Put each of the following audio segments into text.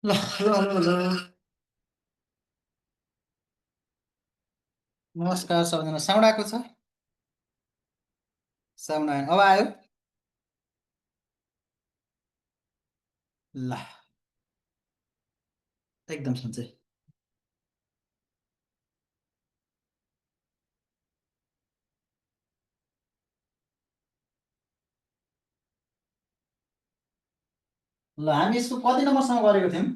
ल ल ल ल। नमस्कार सबैजना, साउन्ड आएको छ? साउन्ड आयो, अब आयो? ल, एकदम सन्चै। ल, हामी यसको कति नम्बरसम्म गरेको थियौँ?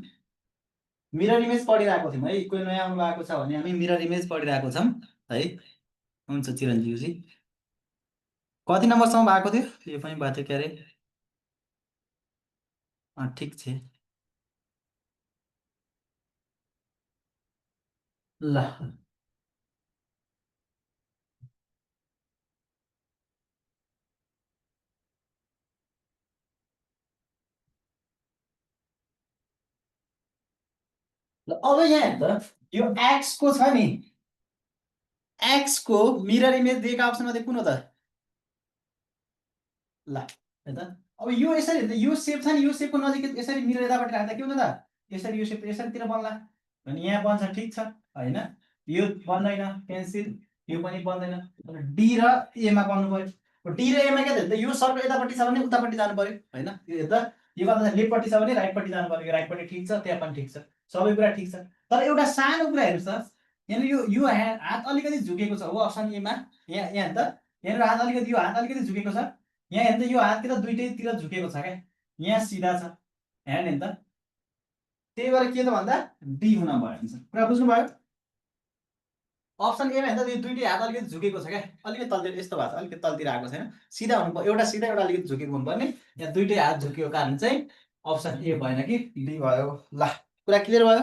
मिरर इमेज पढिरहेको थियौँ है। कोही नयाँ आउनु भएको छ भने हामी मिरर इमेज पढिरहेको छौँ है। हुन्छ चिरञ्जीवजी, कति नम्बरसम्म भएको थियो? यो पनि भएको थियो, के अरे? ठिक छ। ल ल, अब यहाँ हेर्नु त, यो एक्सको छ नि, एक्सको मिरर इमेज दिएका अप्सन मध्ये कुन हो त? ल है त। अब यो यसरी हेर्दा यो सेप छ नि, यो सेपको नजिक यसरी मिरर यतापट्टि राख्दा के हुन्छ त? यसरी यो सेप यसरीतिर बन्ला भने यहाँ बन्छ, ठिक छ होइन? यो बन्दैन, पेन्सिल। यो पनि बन्दैन। डी र एमा बन्नु पर्यो। डी र एमा के त यो सर्कल यतापट्टि छ भने उतापट्टि जानु पर्यो होइन? यो हेर्दा, यो गर्दा लेफ्टपट्टि छ भने राइटपट्टि जानु पर्यो। यो राइटपट्टि ठिक छ, त्यहाँ पनि ठिक छ, सबै कुरा ठिक छ। तर एउटा सानो कुरा हेर्नुहोस् त, यहाँनिर यो हात अलिकति झुकेको छ हो अप्सन एमा। यहाँ यहाँ हेर्दा, यहाँनिर हात अलिकति, यो हात अलिकति झुकेको छ। यहाँ हेर्दा यो हात कि त दुइटैतिर झुकेको छ क्या, यहाँ सिधा छ। ह्यान्ड हेर्दा, त्यही भएर के त भन्दा डी हुन भयो आन्सर। कुरा बुझ्नुभयो? अप्सन एमा हेर्दा यो दुइटै हात अलिकति झुकेको छ क्या, अलिकति तलतिर यस्तो भएको छ, अलिकति तलतिर आएको छैन। सिधा हुनु पर्यो, एउटा सिधा एउटा अलिकति झुकेको हुनुपर्ने। यहाँ दुइटै हात झुकेको कारण चाहिँ अप्सन ए भएन कि डी भयो। ल, कुरा क्लियर भयो?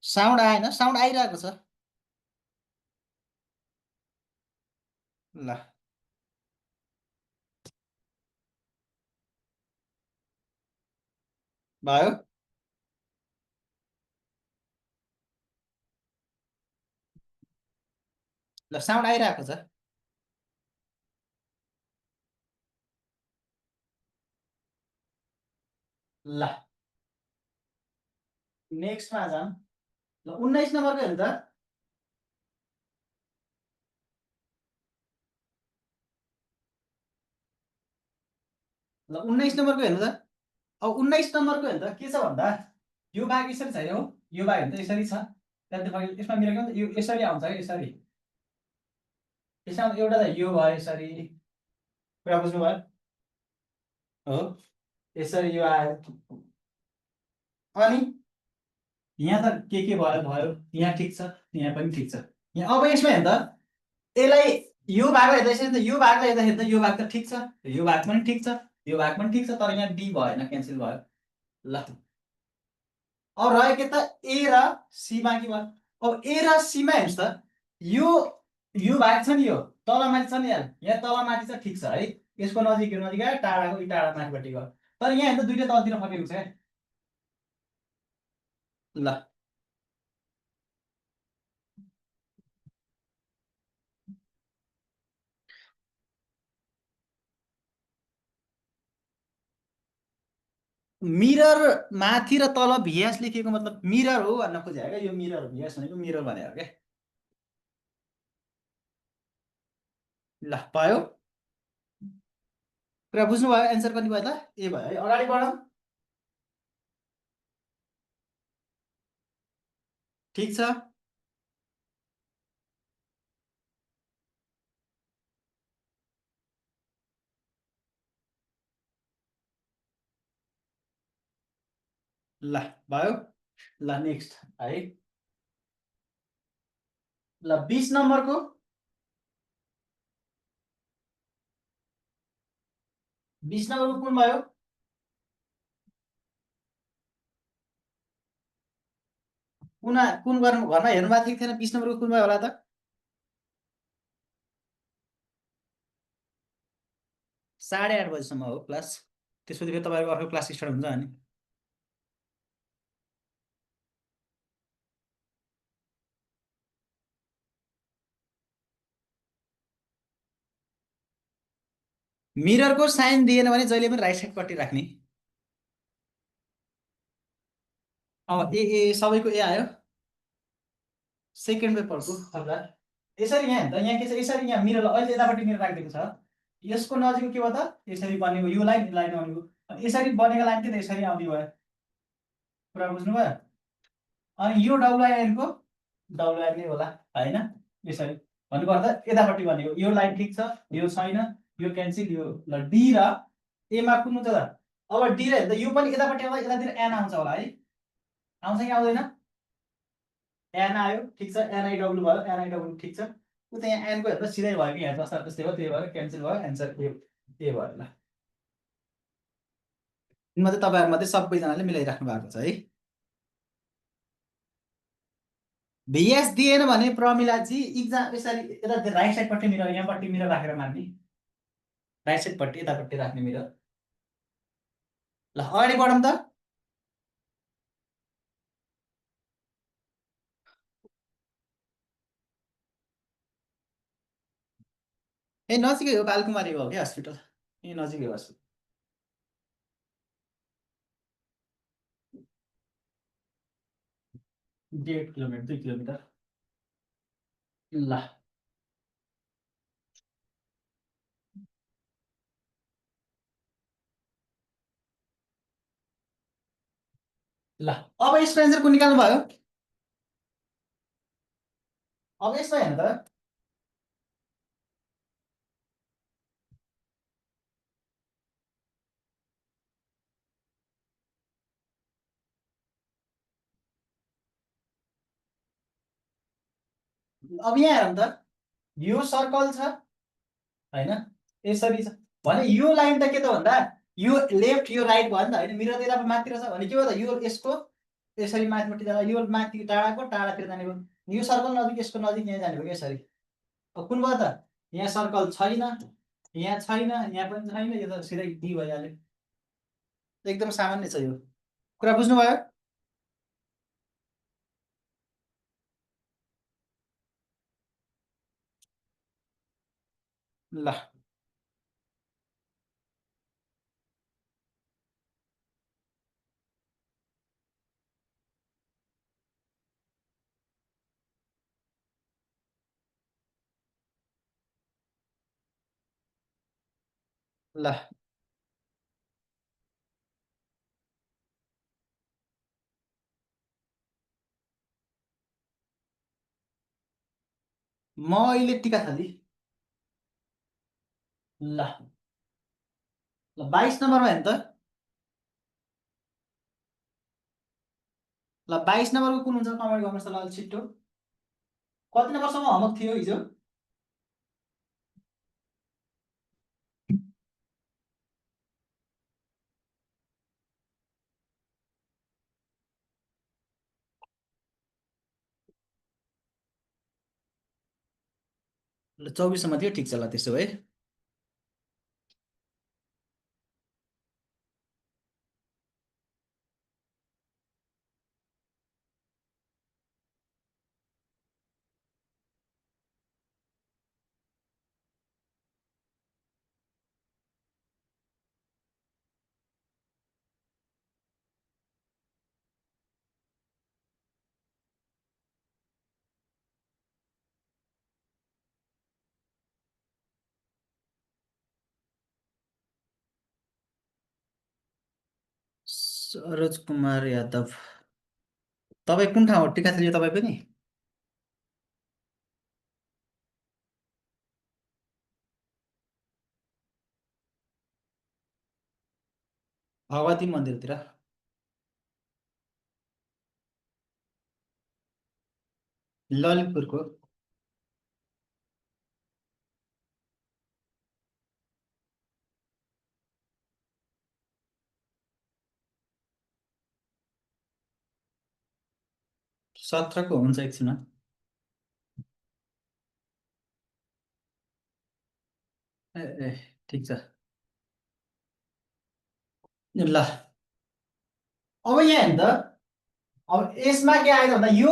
साउन्ड आएन? साउन्ड आइरहेको छ। ल भयो। ल, साउन्ड आइरहेको छ। ल, नेक्स्टमा जाऊँ। ल, 19 नम्बरको हेर्नु त। ल, 19 नम्बरको हेर्नु त। अब 19 नम्बरको हेर्नु त, के छ भन्दा यो भाग यसरी छैन हो, यो भाग हेर्नु त यसरी छ। त्यहाँदेखि यसमा मेरो के भन्छ, यो यसरी आउँछ है, यसरी। यसमा एउटा त यो भयो यसरी। कुरा बुझ्नुभयो? हो, यसरी यो आयो। अनि यहाँ त के भयो भयो, यहाँ ठिक छ, यहाँ पनि ठिक छ। यहाँ अब यसमा हेर्नु त, यसलाई यो भागलाई हेर्दा यसरी, यो भागलाई हेर्दाखेरि त यो भाग त ठिक छ, यो भाग पनि ठिक छ, यो भाग पनि ठिक छ, तर यहाँ डी भएन, क्यान्सल भयो। ल, अब रह्यो के त, ए र सी बाँकी भयो। अब ए र सीमा हेर्नुहोस् त, यो भाग छ नि, यो तलमाथि छ नि यार, यहाँ तलमाथि छ, ठिक छ है। यसको नजिक यो नजिक आयो, टाढाको यो टाढा माथिपट्टि गयो। तर यहाँ हेर्दा दुइटै तलतिर फर्केको छ क्या। ल, मिरर माथि र तल भिएस लेखिएको मतलब मिरर हो भन्न खोजेको क्या। यो मिरर हो, भिएस भनेको मिरर भनेको क्या। ल, भयो? कुरा बुझ्नुभयो? एन्सर कति भयो त? ए भयो है। अगाडि बढौँ। ठिक छ। ल, भयो। ल, नेक्स्ट है। ल, 20 नम्बरको। 20 नम्बरको कुन भयो? कुन गर्नु, घरमा हेर्नु भएको थियो कि थिएन? 20 नम्बरको कुन भयो होला त? 8:30 बजीसम्म हो क्लास। त्यसपछि फेरि तपाईँको अर्को क्लास स्टार्ट हुन्छ अनि। मिररको साइन दिएन भने जहिले पनि राइट साइडपट्टि राख्ने। अब ए सबैको ए आयो सेकेन्ड पेपरको होला। यसरी यहाँ त यहाँ के छ, यसरी यहाँ मिरर अहिले यतापट्टि मिरर राखिदिएको छ, यसको नजिक के भयो त यसरी बनेको यो लाइन बनेको, अनि यसरी बनेको लाइन के त यसरी आउने भयो, कुरा बुझ्नुभयो। अनि यो डब्लुआइएनको डब्लुआइएन नै होला होइन, यसरी भन्नुपर्दा यतापट्टि बनेको यो लाइन ठिक छ, यो छैन, यो क्यान्सिल, यो ल डी र एमा कुन हुन्छ त। अब डी र हेर्दा यो पनि यतापट्टि आउँदा यतातिर एन आउँछ होला है, आउँछ कि आउँदैन, एन आयो ठिक छ, एनआइडब्लु भयो, एनआइडब्लु ठिक छ, उता यहाँ एनको हेर्दा सिधै भयो कि यहाँ जस्ता त्यस्तै भयो, त्यही भएर क्यान्सल भयो, एन्सर ए भयो ल। यिनमा चाहिँ तपाईँहरूमध्ये सबैजनाले मिलाइराख्नु भएको छ है। भिएस दिएन भने प्रमिलाजी इक्जाम यसरी यता राइट साइडपट्टि मिरर यहाँपट्टि मिरर राखेर मार्ने, राइट साइडपट्टि यतापट्टि राख्ने मिरर। ल अगाडि बढौँ त। ए नजिकै हो, बालकुमारी हो क्या हस्पिटल, ए नजिकै हो हस्पिटल। 1.5 kilometre 2 kilometre. ल ल अब यसको एन्सर कुन निकाल्नु भयो, अब यसमा हेर्नु त। अब यहाँ हेरौँ त, यो सर्कल छ होइन, यसरी छ भने यो लाइन त के त भन्दा यो लेफ्ट यो राइट भयो नि त होइन, मिरर यता माथितिर छ भने के भयो त यो यसको यसरी माथिपट्टि जाँदा यो माथि टाढाको टाढातिर जाने भयो, यो सर्कल नजिक यसको नजिक यहाँ जाने भयो यसरी। अब कुन भयो त, यहाँ सर्कल छैन, यहाँ छैन, यहाँ पनि छैन, यो त सिधै डी भइहाल्यो, एकदम सामान्य छ यो, कुरा बुझ्नुभयो। ल ल म अहिले टिका थाली। ल ल 22 नम्बरमा हेर्नु त। ल 22 नम्बरको कुन हुन्छ कमेन्ट गर्नुहोस् त ल अलि छिट्टो। कति नम्बरसम्म होमवर्क थियो हिजो, ल 24सम्म थियो, ठिक छ ल त्यसो भए। सरोज कुमार यादव, तपाईँ कुन ठाउँ हो, टिका थाली तपाईँ पनि। भगवती मन्दिरतिर, ललितपुरको। सत्रको हुन्छ एकछिनमा। ए ए ठिक छ। ल अब यहाँ हेर्नु त, अब यसमा के आयो भन्दा यो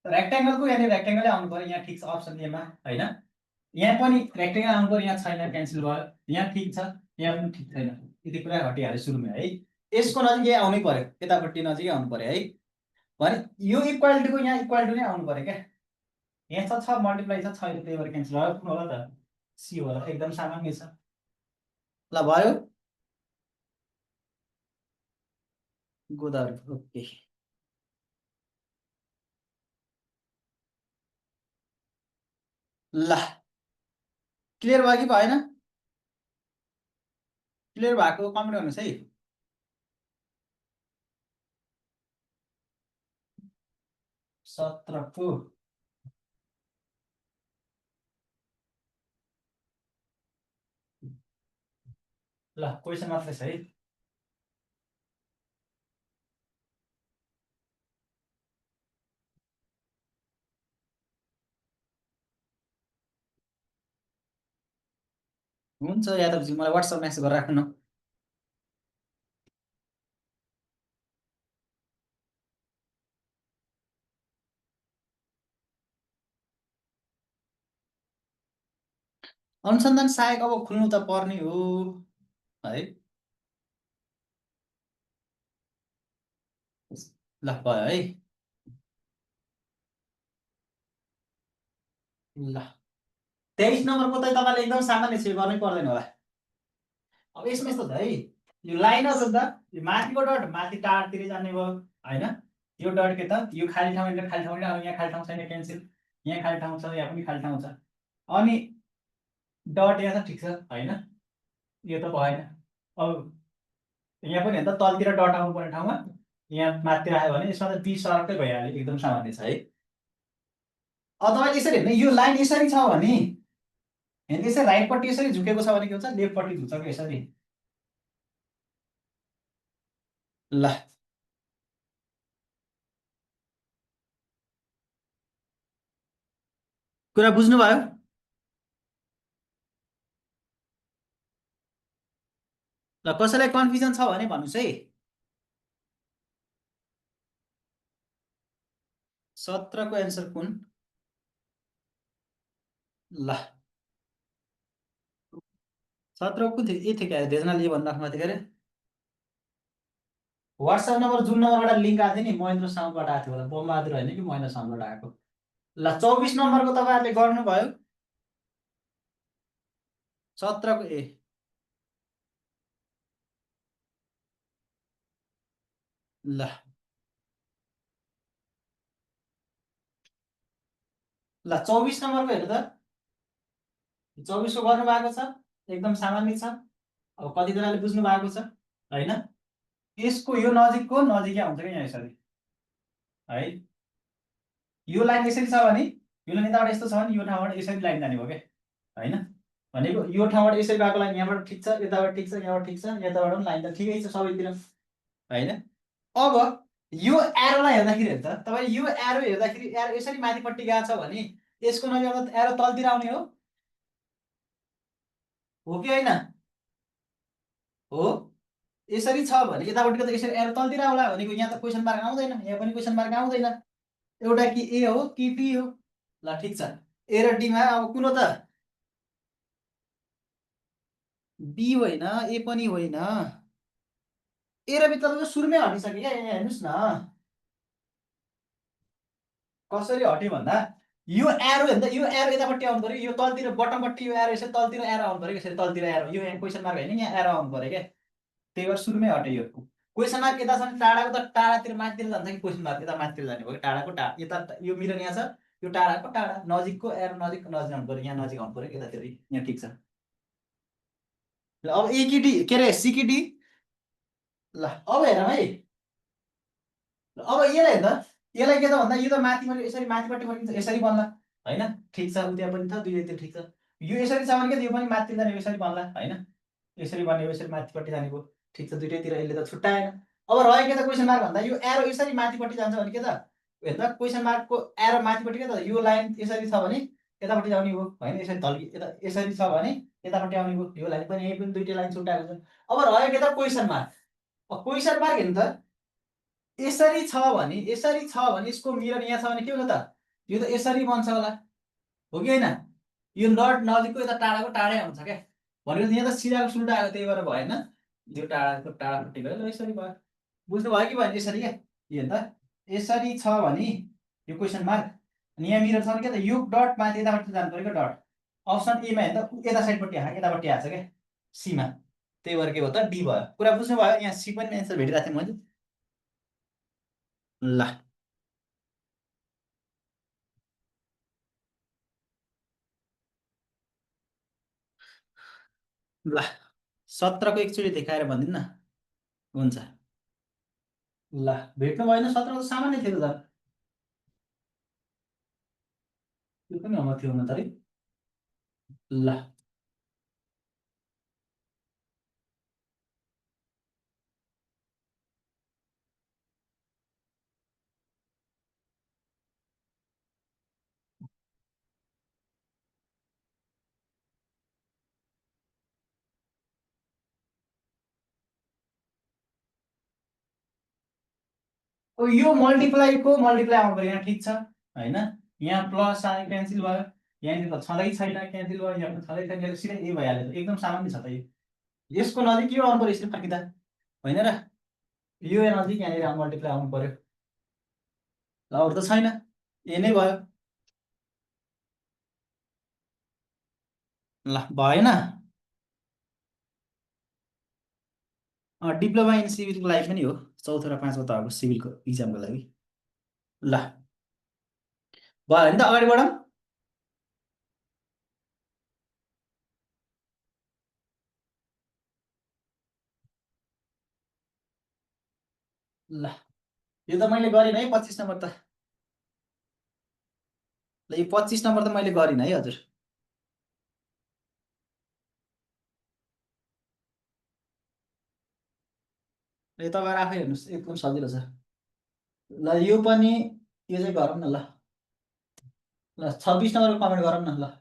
रेक्टेङ्गलको यहाँनिर रेक्टेङ्गलै आउनु पऱ्यो, यहाँ ठिक छ अप्सन एमा होइन, यहाँ पनि रेक्टेङ्गल आउनु पऱ्यो, यहाँ छैन क्यान्सल भयो, यहाँ ठिक छ, यहाँ पनि ठिक छैन, यति कुरा घटिहाल्यो सुरुमै है। यसको नजिक यहाँ आउनै पऱ्यो, यतापट्टि नजिकै आउनु पऱ्यो है। भने यो इक्वालिटीको यहाँ इक्वालिटी नै आउनु पर्यो क्या। यहाँ छ मल्टिप्लाई छ छैन, त्यही भएर क्यान्सल भयो। कुन होला त? सी होला, एकदम सामान्य छ। ल भयो गोदावरी, ओके। ल क्लियर भयो कि भएन? क्लियर भएको कमेन्ट गर्नुहोस् है। सत्रको ल क्वेसन मात्रै छ है। हुन्छ यादवजी, मलाई वाट्सएप मेसेज गरेर राख्नु न। अनुसन्धान सहायक अब खुल्नु त पर्ने हो है। ल भयो है। ल 23 नम्बरको त तपाईँले एकदम सामान्य छ, गर्नै पर्दैन होला। अब यसमा यस्तो छ है, यो लाइन छ नि त, यो माथिको डट माथि टाढातिर जाने भयो होइन। यो डट के त, यो खाली ठाउँ खाली ठाउँ, यहाँ खाली ठाउँ छैन, क्यान्सिल। यहाँ खाली ठाउँ छ, यहाँ पनि खाली ठाउँ छ। अनि डट यहाँ छ, ठिक छ होइन। यो त भएन। अब यहाँ पनि त तलतिर डट आउनु पर्ने ठाउँमा यहाँ माथितिर आयो भने यसमा त बी सरकै भइहाल्यो, एकदम सामान्य छ है। अब तपाईँले यसरी हेर्नु, यो लाइन यसरी छ भने हेर्नु, यसरी राइटपट्टि यसरी झुकेको छ भने के हुन्छ, लेफ्टपट्टि झुक्छ कि यसरी। ल कुरा बुझ्नुभयो? ल कसैलाई कन्फ्युजन छ भने भन्नुहोस् है। 17को एन्सर कुन? ल 17 कुन थियो? ए थियो क्या, धेजनाले भन्नु राख्नु थियो अरे। वाट्सएप नम्बर जुन नम्बरबाट लिङ्क आएको थियो नि, महेन्द्र साउन्डबाट आएको थियो होला, बोमबहादुर होइन कि महेन्द्र साउन्डबाट आएको। ल 24 नम्बरको तपाईँहरूले गर्नुभयो। 17को ए। ल 24 नम्बरको हेर्नु त, 24को गर्नु भएको छ, एकदम सामान्य छ। अब कतिजनाले बुझ्नु भएको छ होइन। यसको यो नजिकको नजिकै आउँछ क्या यहाँ यसरी है। यो लाइन यसरी छ भने, यो लाइन यताबाट यस्तो छ भने यो ठाउँबाट यसरी लाइन जाने भयो क्या होइन। भनेको यो ठाउँबाट यसरी गएको लाइन यहाँबाट ठिक छ, यताबाट ठिक छ, यहाँबाट ठिक छ, यताबाट पनि लाइन त ठिकै छ सबैतिर होइन। अब यो एरोलाई हेर्दाखेरि त तपाईँ यो एरो हेर्दाखेरि एरो यसरी माथिपट्टि गएको छ भने यसको नजिक एरो तलतिर आउने हो कि होइन? हो। यसरी छ भने यतापट्टिको त यसरी एरो तलतिर आउला भनेको, यहाँ त क्वेसन मार्क आउँदैन, यहाँ पनि क्वेसन मार्क आउँदैन। एउटा कि ए हो कि टी हो। ल ठिक छ, ए र डीमा अब कुन हो त? बी होइन, ए पनि होइन। ए र बी तपाईँको सुरुमै हटिसक्यो क्या, यहाँ हेर्नुहोस् न कसरी हट्यो भन्दा, यो एरो हेर्दा यो एरो यतापट्टि आउनु पऱ्यो, यो तलतिर बटमपट्टि यो एरो यसरी तलतिर एरो आउनु पऱ्यो, यसरी तलतिर एरो, यो यहाँ क्वेसन मार्क होइन, यहाँ एरो आउनु पऱ्यो क्या। त्यही भएर सुरुमै हट्यो यो। क्वेसन मार्क यता छ भने टाढाको त टाढातिर माथितिर जान्छ कि, क्वेसन मार्क यता माथितिर जाने भयो, टाढाको टाढा यता, यो मिरर यहाँ छ, यो टाढाको टाढा, नजिकको एरो नजिक नजिक आउनु पऱ्यो, यहाँ नजिक आउनु पऱ्यो यतातिर, यहाँ ठिक छ। ल अब ए कि डी, के अरे सी कि डी? ल अब हेरौँ है। अब यसलाई हेर्दा, यसलाई के त भन्दा यो त माथिबाट यसरी माथिपट्टि फर्किन्छ, यसरी बन्ला होइन। ठिक छ, उता पनि छ, दुईतिर ठिक छ। यो यसरी छ भने के, यो पनि माथि जाने, यसरी बन्ला होइन। यसरी बन्यो, यसरी माथिपट्टि जाने भयो, ठिक छ, दुइटैतिर यसले त छुट्याएन। अब रह्यो के त क्वेसन मार्क भन्दा, यो एरो यसरी माथिपट्टि जान्छ भने के त हेर्दा क्वेसन मार्कको एरो माथिपट्टि के त, यो लाइन यसरी छ भने यतापट्टि आउने भयो होइन, यसरी ढल्की यता यसरी छ भने यतापट्टि आउने भयो, यो लाइन पनि यही पनि दुइटै लाइन छुट्याएको छ। अब रह्यो के त क्वेसन मार्क। क्वेसन मार्क हेर्नु त, यसरी छ भने यसको मिरर यहाँ छ भने के हुन्छ त, यो त यसरी बन्छ होला हो कि होइन? यो नट नजिकको यता टाढाको टाढै आउँछ क्या, भनेको यहाँ त सिधाको सुल्टा आयो, त्यही भएर भएन। यो टाढाको टाढापट्टि गयो, ल यसरी भयो। बुझ्नु भयो कि भएन? यसरी क्या, यो हेर्नु त यसरी छ भने यो क्वेसन मार्क अनि यहाँ मिरर छ भने के त यो डट माथि यतापट्टि जानु पऱ्यो क्या डट अप्सन एमा हेर्दा यता साइडपट्टि यतापट्टि आएको छ क्या सीमा त्यही भएर के भयो त डी भयो कुरा बुझ्नु भयो यहाँ सी पनि एन्सर भेटिरहेको थिएँ मैले ल ल 17 को एकचोटि देखाएर भनिदिनु न हुन्छ ल भेट्नु भएन 17 त सामान्य थियो त त्यो पनि होमवर्क थियो हुन त है ल यो मल्टिप्लाईको मल्टिप्लाई आउनु पऱ्यो यहाँ ठिक छ होइन यहाँ प्लस आयो क्यान्सल भयो यहाँनिर त छँदै छैन क्यान्सल भयो यहाँ पनि छँदै छैन सिधै ए भइहाल्यो त एकदम सामान्य छ त यो यसको नजिक यो आउनु पऱ्यो यसरी फर्किँदा होइन र यो नजिक यहाँनिर मल्टिप्लाई आउनु पऱ्यो ल अरू त छैन ए नै भयो ल भएन डिप्लोमा इन सिभिलको लागि पनि हो चौथो र पाँचौँ तहको सिभिलको इक्जामको लागि ल भयो भने त अगाडि बढौँ ल यो त मैले गरिनँ है 25 नम्बर त ल यो 25 नम्बर त मैले गरिनँ है हजुर यो तपाईँहरू आफै हेर्नुहोस् एकदम सजिलो छ ल यो पनि यो चाहिँ गरौँ न ल ल 26 नम्बरको कमेन्ट गरौँ न ल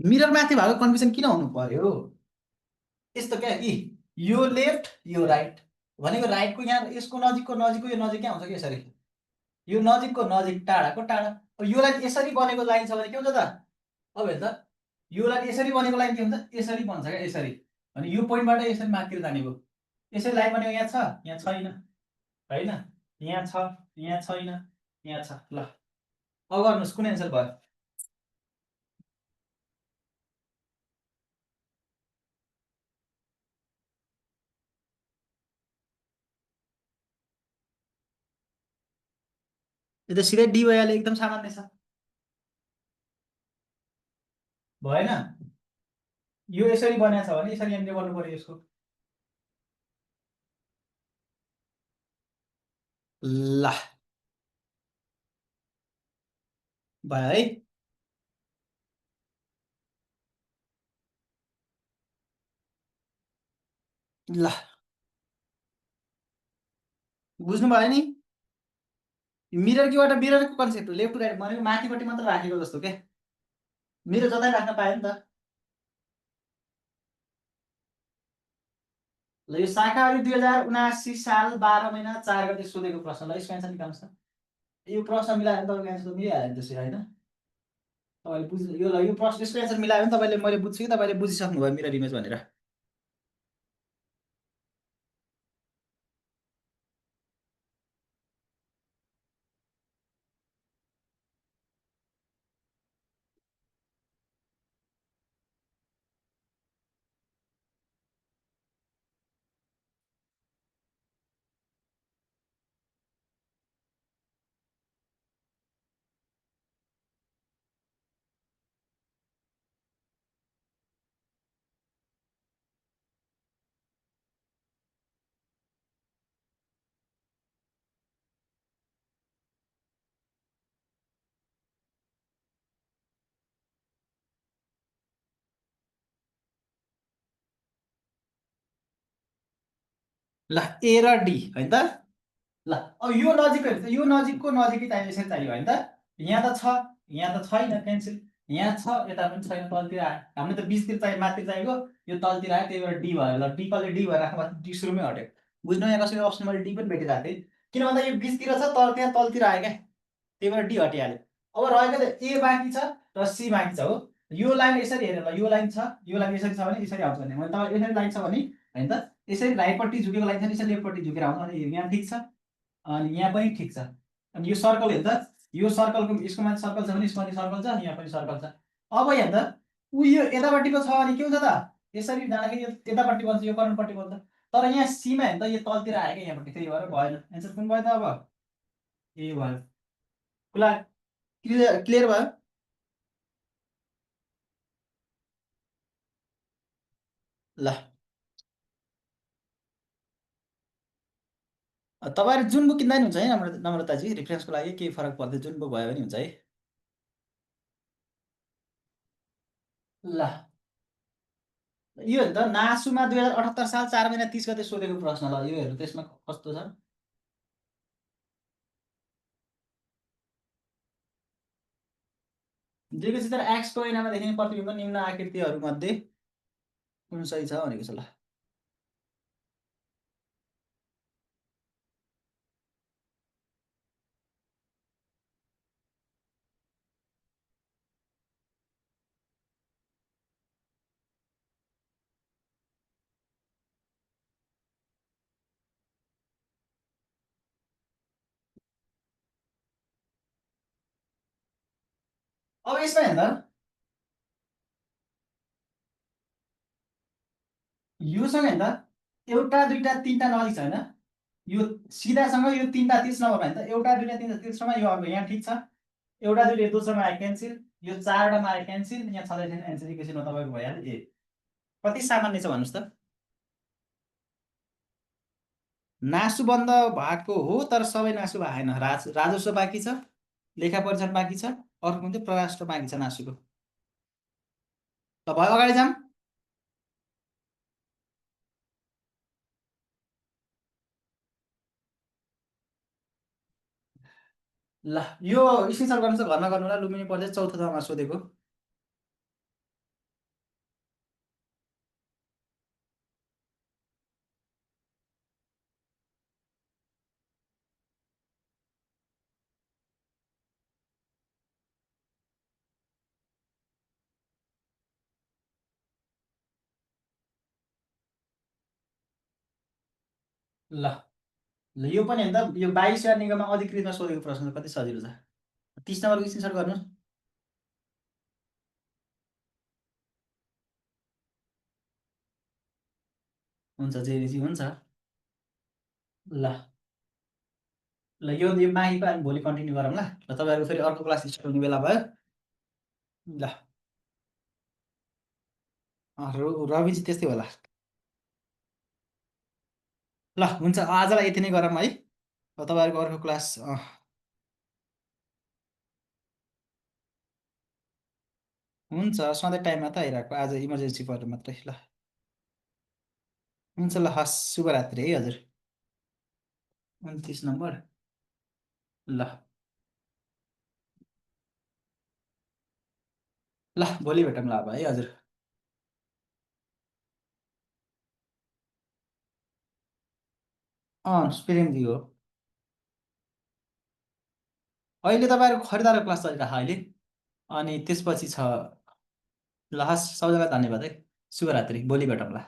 मिरर माथि भएको कन्फ्युजन किन हुनु पर्यो यस्तो क्या यी यो लेफ्ट यो राइट भनेको राइटको यहाँ यसको नजिकको नजिकको यो नजिक क्या हुन्छ कि यसरी यो नजिकको नजिक टाढाको टाढा यो लाइन यसरी बनेको लाइन छ भने के हुन्छ त अब हेर त यो लाइन यसरी बनेको लाइन के हुन्छ यसरी बन्छ क्या यसरी अनि यो पोइन्टबाट यसरी माथितिर जानेको यसरी लाइन बनेको यहाँ छ यहाँ छैन होइन यहाँ छ यहाँ छैन यहाँ छ ल अब गर्नुहोस् कुन एन्सर भयो यो त सिधै डी भइहाल्यो एकदम सामान्य छ भएन यो यसरी बनाएको छ भने यसरी यहाँनिर गर्नु पर्यो यसको ल भयो है ल बुझ्नु भयो नि मिरर कि मिररको कन्सेप्ट लेफ्ट टु राइट भनेको माथिपट्टि मात्र राखेको जस्तो क्या मिरर जतै राख्न पायो नि त ल यो शाखाहारी 2079 साल 12 महिना 4 गते सोधेको प्रश्न ल यसको एन्सर निकाल्नुहोस् त यो प्रश्न मिलायो भने तपाईँको एन्सर मिलिहाल्यो नि त्यसरी होइन तपाईँले बुझ्नु यो ल यो प्रश्न यसको एन्सर मिलायो भने तपाईँले मैले बुझ्छु कि तपाईँले बुझिसक्नु भयो मिरर इमेज भनेर ल ए र डी होइन त। ल अब यो नजिकै हुन्छ, यो नजिकको नजिकै चाहियो, यसरी चाहियो होइन त। यहाँ त छ, यहाँ त छैन, क्यान्सल। यहाँ छ, यता पनि छैन, तलतिर आयो। हाम्रो त बिचतिर चाहियो, माथि चाहिएको, यो तलतिर आयो, त्यही भएर डी भयो। ल डी कसले डी भएर राख्नु, डी सुरुमै हट्यो। बुझ्नु, यहाँ कसैको अप्सन मैले डी पनि भेटिरहेको थिएँ, किन भन्दा यो बिचतिर छ, तर त्यहाँ तलतिर आयो क्या, त्यही भएर डी हटिहाल्यो। अब रहेको त ए बाँकी छ र सी बाँकी छ हो। यो लाइन यसरी हेरेर, ल यो लाइन छ, यो लाइन यसरी छ भने यसरी आउँछ भने, मैले तपाईँ यसरी लाइन छ भने होइन त, यसरी राइटपट्टि झुकेको लाइन छ भने यसरी लेफ्टपट्टि झुकेर आउँछ। अनि यहाँ ठिक छ, अनि यहाँ पनि ठिक छ। अनि यो सर्कल हेर्नु त, यो सर्कलको यसको माथि सर्कल छ भने यसको माथि सर्कल छ, यहाँ पनि सर्कल छ। अब हेर्नु त, ऊ यो यतापट्टिको छ भने के हुन्छ त, यसरी जाँदाखेरि यो यतापट्टि बन्छ, यो कर्नरपट्टि बन्छ। तर यहाँ सीमा हेर्नु त, यो तलतिर आयो क्या यहाँपट्टि, त्यही भएर भएन। एन्सर कुन भयो त अब, ए भयो। खुला, क्लियर क्लियर भयो। ल तपाईँहरू जुन बुक किन्दा नि हुन्छ है नम्रताजी, रिफरेन्सको लागि केही फरक पर्दैन, जुन बुक भयो भने हुन्छ है। ल यो हेर्नु त, नासुमा 2078 साल 4 महिना 30 गते सोधेको प्रश्न। ल यो हेर्नु, त्यसमा कस्तो छ। दिएको चित्र एक्सको ऐनामा देखिने प्रतिबिम्ब निम्न आकृतिहरूमध्ये कुन सही छ भनेको छ। ल अब यसमा हेर्नु त, योसँग हेर्नु त, एउटा दुईटा तिनवटा नजिक छ होइन, यो सिधासँग यो तिनवटा 30 नम्बरमा होइन त, एउटा दुईटा तिनवटा तेस्रोमा यो अर्को यहाँ ठिक छ, एउटा दुईटा दोस्रोमा आयो क्यान्सिल, यो चारवटामा आयो क्यान्सिल, यहाँ छँदै छैन, एन्सर एकैछिनमा तपाईँको भइहाल्यो। ए कति सामान्य छ भन्नुहोस् त। नासु बन्द भएको हो, तर सबै नासु भएन। राजस्व बाँकी छ, लेखा परीक्षण बाँकी छ, अर्को कुन चाहिँ परराष्ट्र बाँकी छ नासुको। ल भयो, अगाडि जाऊँ। ल यो स्क्रिनसट गर्नुहोस् त, घरमा गर्नु होला। लुम्बिनी प्रदेश चौथो ठाउँमा सोधेको। ल ल यो पनि हेर्नु त, यो 22 निगममा अधिकृतमा सोधेको प्रश्न कति सजिलो छ। 30 नम्बरको स्क्रिनसट गर्नुहोस्। हुन्छ जेजी हुन्छ। ल ल यो मागिको हामी भोलि कन्टिन्यू गरौँ। ल तपाईँहरूको फेरि अर्को क्लास स्टार्ट हुने बेला भयो। ल रविजी त्यस्तै होला। ल हुन्छ, आजलाई यति नै गरौँ है। तपाईँहरूको अर्को क्लास हुन्छ, सधैँ टाइममा त आइरहेको, आज इमर्जेन्सी परेर मात्रै। ल हुन्छ, ल हस्, शुभरात्रि है हजुर। 29 नम्बर। ल ल भोलि भेटौँ ल अब है हजुर। प्रेमजी हो। अहिले तपाईँहरूको खरिदारको क्लास चलिरहेको अहिले, अनि त्यसपछि छ। ल हस्, सबैजनालाई धन्यवाद है, शुभरात्रि, भोलि भेटौँ ल।